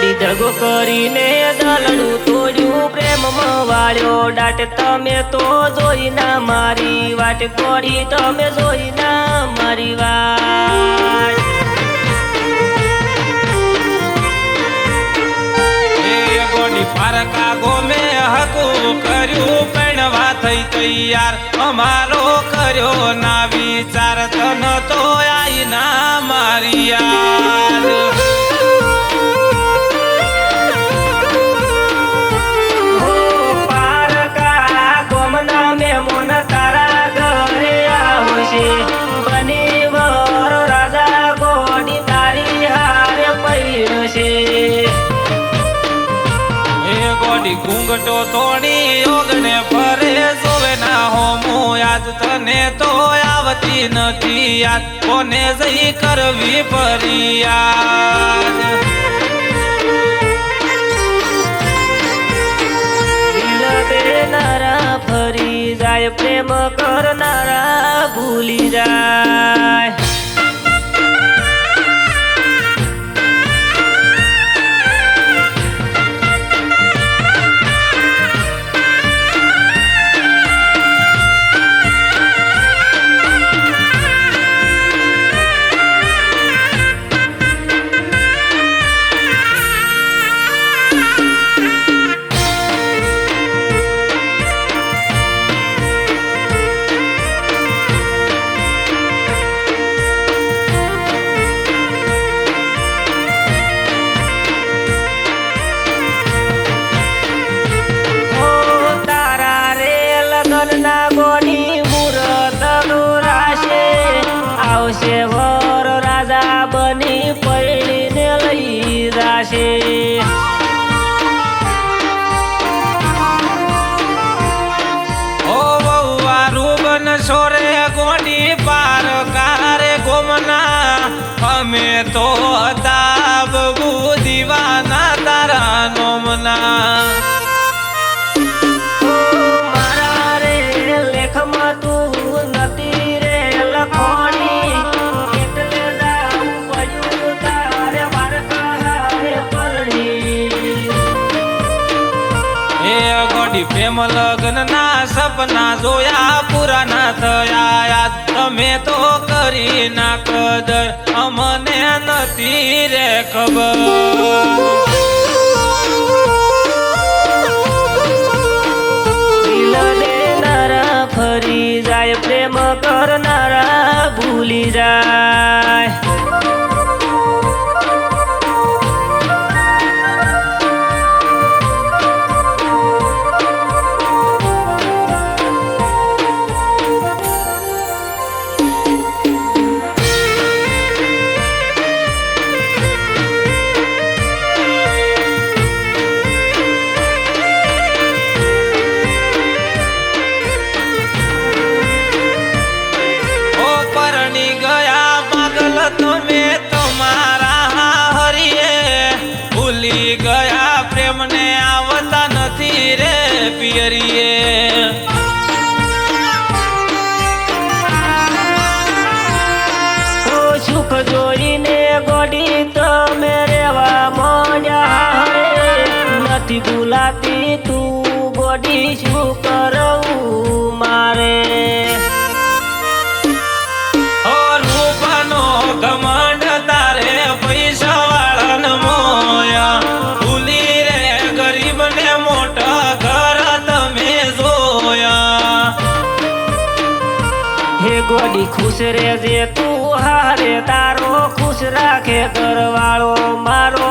ગોડી દગો કરીને દલડું તોડ્યું પ્રેમમાં વાળ્યો દાટ તમે તો જોઈ ના મારી વાટ ગોડી તમે જોઈ ના મારી વાત ગોડી પારકા ગોમે હકું કર્યું પૈણવા થઈ તૈયાર અમારો કર્યો ના વિચાર તન તો આઈ ના મારી યાર ઘૂંઘટો તોડી ઓગણે ફરે જોવે ના હોમો યાદ તને તો આવતી નથી યાદ કોને જઈ કરવી ફરિયાદ દિલ બેનારા ફરી જાય પ્રેમ કરનારા ભૂલી જાય વર રાજા બની પૈણીને લઈ જાશે ઓ વહુવારું બનશો રે ગોડી પાર કારે ગોમના અમે તો હતા બબુ દીવાના તારા નોમના મારા રે લેખમાં તું નથી રે લખોણી પ્રેમ લગ્ન ના સપના જોયા પૂરા ના થયા યાદ તમે તો કરી ના કદર અમને નથી રે ખબર દિલ દેનારા ફરી જાય પ્રેમ કરનારા ભૂલી જાય તમે તમારા હરિયે ભૂલી ગયા પ્રેમને આવતા નથી રે પિયરીએ સુખ જોઈને ગોડી તમે રેવા મોજા નથી ભૂલાતી તું ગોડી શું કરવું મારે ઘમંડ તારે પૈસા વાળન મોયા ભૂલી રે ગરીબ ને મોટા ઘર તમે જોયા હે ગોડી ખુશ રહેજે તું હારે તારો ખુશ રાખે ઘરવાળો મારો